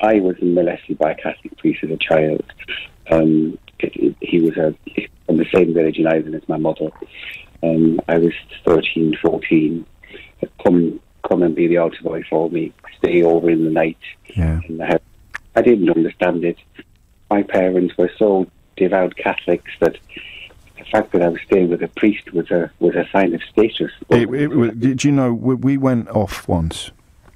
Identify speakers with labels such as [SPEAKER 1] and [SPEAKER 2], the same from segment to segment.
[SPEAKER 1] I was molested by a Catholic priest as a child. He was from the same village in Ireland as my mother. I was 13, 14. Come and be the altar boy for me. Stay over in the night in the house. I didn't understand it. My parents were so devout Catholics that the fact that I was staying with a priest was a sign of status.
[SPEAKER 2] Did you know we went off once,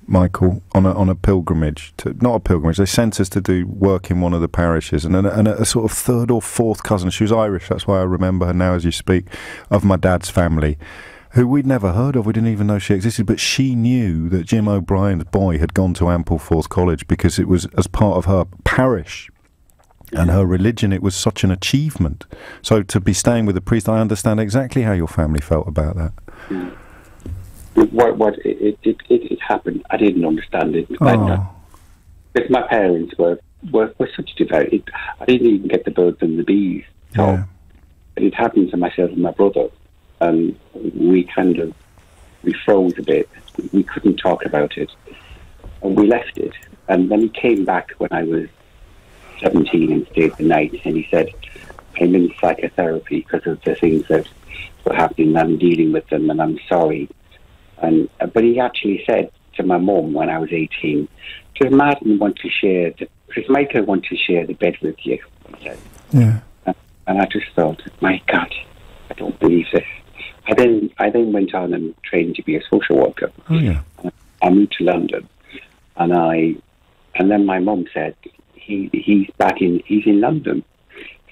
[SPEAKER 2] Michael, on a pilgrimage? Not a pilgrimage. They sent us to do work in one of the parishes, and a sort of third or fourth cousin. She was Irish. That's why I remember her now as you speak. Of my dad's family, who we'd never heard of. We didn't even know she existed, but she knew that Jim O'Brien's boy had gone to Ampleforth College because it was as part of her parish. And her religion, it was such an achievement. So to be staying with a priest, I understand exactly how your family felt about that.
[SPEAKER 1] It happened. I didn't understand it. Because my parents were such devout. I didn't even get the birds and the bees. So it happened to myself and my brother. And we froze a bit. We couldn't talk about it. And we left it. And then he came back when I was 17 and stayed the night, and he said, I'm in psychotherapy because of the things that were happening. I'm dealing with them, and I'm sorry. But he actually said to my mum when I was 18, does Martin want to share, does Michael want to share the bed with you? He said.
[SPEAKER 2] Yeah.
[SPEAKER 1] And I just thought, my God, I don't believe this. I then went on and trained to be a social worker.
[SPEAKER 2] Oh, yeah.
[SPEAKER 1] I moved to London, and then my mum said, he's in London.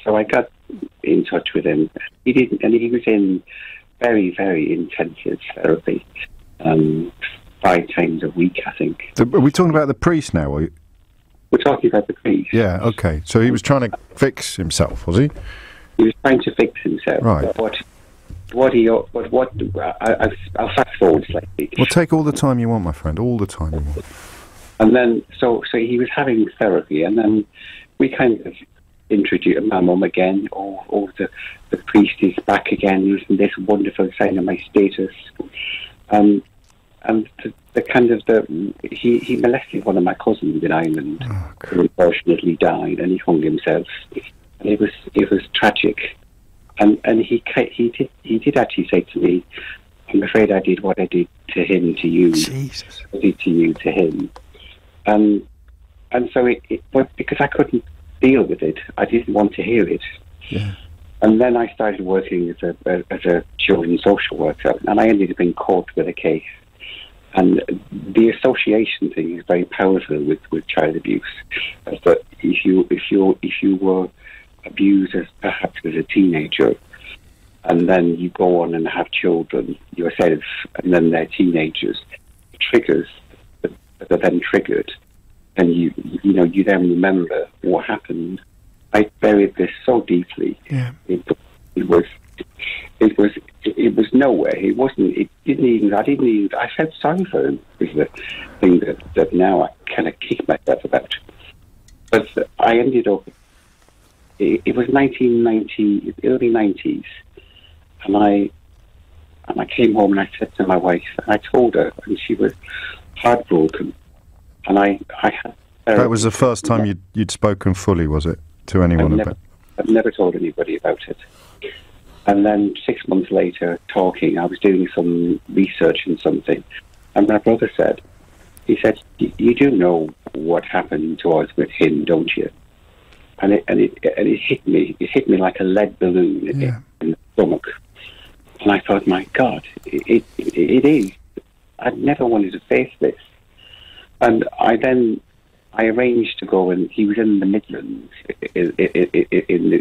[SPEAKER 1] So I got in touch with him. He was in very, very intensive therapy, 5 times a week, I think.
[SPEAKER 2] Are we talking about the priest now?
[SPEAKER 1] We're talking about the priest.
[SPEAKER 2] Yeah, okay. So he was trying to fix himself, was he?
[SPEAKER 1] He was trying to fix himself.
[SPEAKER 2] Right.
[SPEAKER 1] I'll fast forward slightly.
[SPEAKER 2] Well, take all the time you want, my friend, all the time you want.
[SPEAKER 1] And then, so he was having therapy, and then we kind of introduced my mum again. The priest is back again, using this wonderful sign of my status. And he molested one of my cousins in Ireland, who unfortunately died, and he hung himself. And it was tragic. And he did actually say to me, I'm afraid I did what I did to him to you.
[SPEAKER 2] Jesus.
[SPEAKER 1] I did to you to him. And so because I couldn't deal with it, I didn't want to hear it.
[SPEAKER 2] Yeah.
[SPEAKER 1] And then I started working as a children's social worker, and I ended up in court with a case. And the association thing is very powerful with child abuse. As that if you were abused perhaps as a teenager, and then you go on and have children yourself, and then they're teenagers, triggers that are then triggered, and you then remember what happened. I buried this so deeply.
[SPEAKER 2] Yeah.
[SPEAKER 1] It was nowhere. It wasn't. It didn't even. I felt sorry for him. Is the thing that now I kind of kick myself about. But I ended up. It was 1990, early 90s, and I came home and I said to my wife, and I told her, and she was heartbroken. And I had.
[SPEAKER 2] That was the first time you'd spoken fully, was it, to anyone about?
[SPEAKER 1] I've never told anybody about it. And then 6 months later, talking, I was doing some research in something, and my brother said, "You do know what happened to us with him, don't you?" And it hit me. It hit me like a lead balloon in the stomach. And I thought, my God, it is. I'd never wanted to face this. And I arranged to go, and he was in the Midlands, in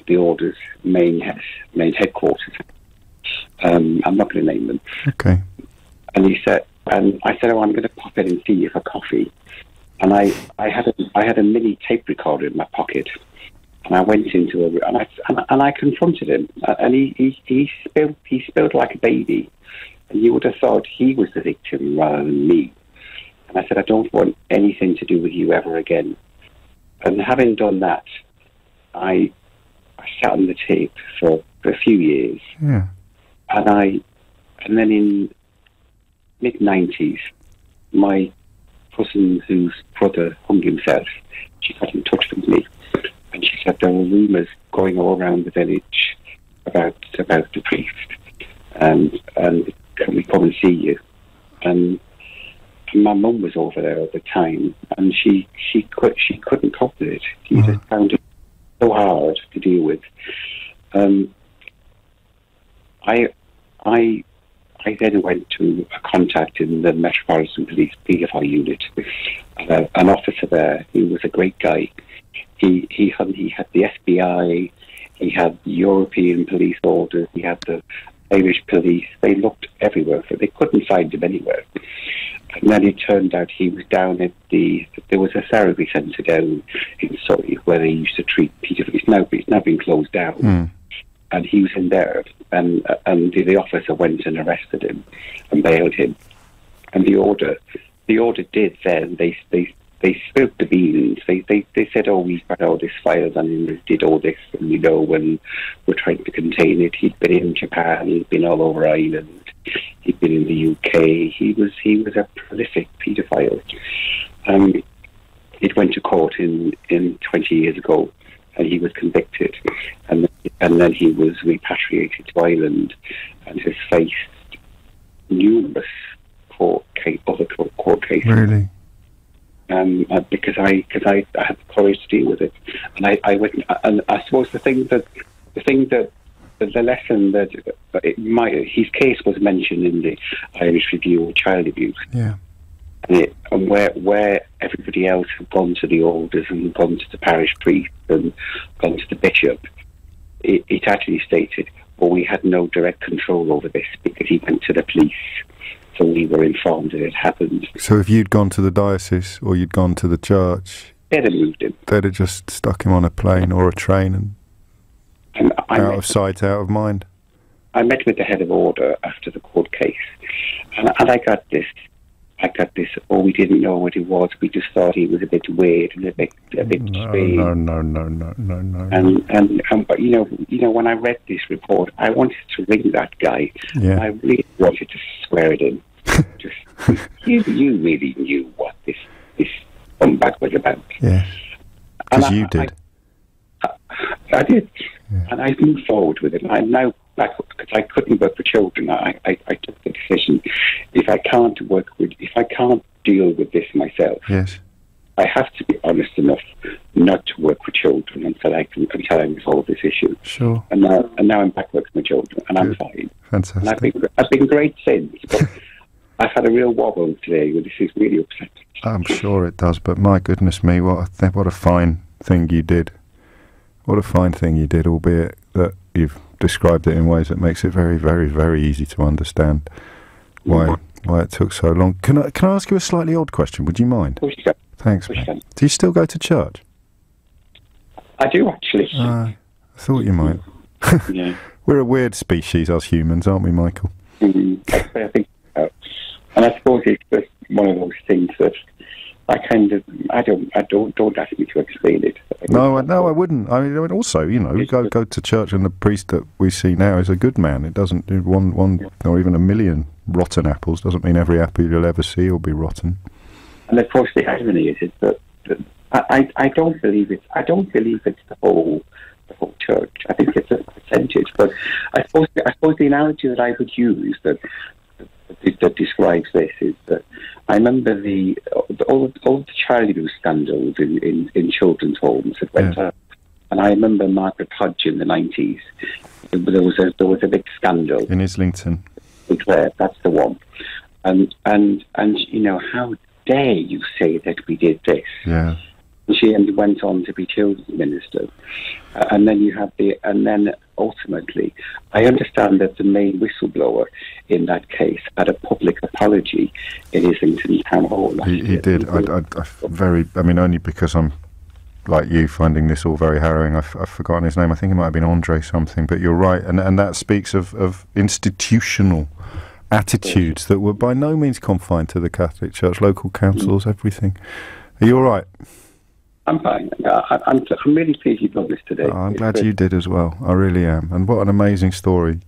[SPEAKER 1] the Order's main headquarters. I'm not going to name them.
[SPEAKER 2] Okay.
[SPEAKER 1] And I said, "Oh, I'm going to pop in and see you for coffee." And I had a mini tape recorder in my pocket, and I went into a room, and I confronted him, and he spilled like a baby, and you would have thought he was the victim rather than me. And I said, "I don't want anything to do with you ever again." And having done that, I sat on the tape for a few years.
[SPEAKER 2] Yeah.
[SPEAKER 1] And then in mid-90s, my cousin whose brother hung himself, she got in touch with me, and she said there were rumours going all around the village about the priest, and can we come and see you? And my mum was over there at the time, and she couldn't cope with it. She just found it so hard to deal with. I then went to a contact in the Metropolitan Police paedophile unit. An officer there, he was a great guy. He had the FBI, he had European police orders, he had the Irish police. They looked everywhere, but they couldn't find him anywhere. And then it turned out he was down at there was a therapy centre down in Surrey where they used to treat paedophiles. It's now been closed down. And he was in there, and the officer went and arrested him and bailed him. And the order did then. They spilled the beans. They said, oh, we've got all this file and he did all this, and when we're trying to contain it. He'd been in Japan, he'd been all over Ireland, he'd been in the UK. He was a prolific paedophile. It went to court in 20 years ago, and he was convicted, and then he was repatriated to Ireland, and has faced numerous other court cases. Really? Because I had the courage to deal with it, and I went. And I suppose the lesson that his case was mentioned in the Irish Review of Child Abuse. Yeah. And where everybody else had gone to the orders and gone to the parish priest and gone to the bishop, it actually stated, well, we had no direct control over this because he went to the police, so we were informed that it happened. So if you'd gone to the diocese or you'd gone to the church, they'd have moved him. They'd have just stuck him on a plane or a train and out of sight, out of mind. I met with the head of order after the court case, and I got this, oh, we didn't know what he was, we just thought he was a bit weird and a bit strange. No. And when I read this report, I wanted to ring that guy. Yeah. I really wanted to swear at him. You really knew what this comeback was about. Yes. Because you did. I did. Yeah. And I moved forward with it. I'm now back because I couldn't work for children. I took the decision, if I can't deal with this myself, yes, I have to be honest enough not to work with children until I resolve this issue. Sure. And now I'm back working with children, and I'm fine. Fantastic. And I've been great since, but I've had a real wobble today. This is really upsetting. I'm sure it does, but my goodness me, what a fine thing you did. What a fine thing you did, albeit that you've described it in ways that makes it very, very, very easy to understand why it took so long. Can I ask you a slightly odd question? Would you mind? Of course you can. Thanks, mate. Do you still go to church? I do, actually. I thought you might. Yeah. We're a weird species, us humans, aren't we, Michael? Mm-hmm. I think so. And I suppose it's just one of those things that don't ask me to explain it. No, I wouldn't. I mean, also, go to church, and the priest that we see now is a good man. It doesn't one or even a million rotten apples doesn't mean every apple you'll ever see will be rotten. And of course, the irony is that I don't believe it's the whole church. I think it's a percentage. But I suppose the analogy that I would use that describes this is that I remember all the child abuse scandals in children's homes that went up, and I remember Margaret Hodge in the 90s. There was a big scandal in Islington. That's the one, and how dare you say that we did this? Yeah. She went on to be children's minister, and then ultimately, I understand that the main whistleblower in that case had a public apology in Islington Town Hall. He did. Only because I'm like you, finding this all very harrowing. I've forgotten his name. I think it might have been Andre something. But you're right, and that speaks of institutional attitudes that were by no means confined to the Catholic Church, local councils, everything. Are you all right? I'm fine. I'm really pleased you told this today. Oh, I'm glad you did as well. I really am. And what an amazing story.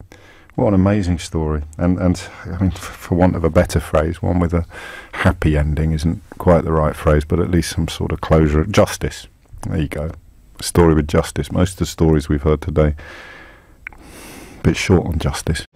[SPEAKER 2] What an amazing story. And I mean, for want of a better phrase, one with a happy ending isn't quite the right phrase, but at least some sort of closure. Justice. There you go. A story with justice. Most of the stories we've heard today, a bit short on justice.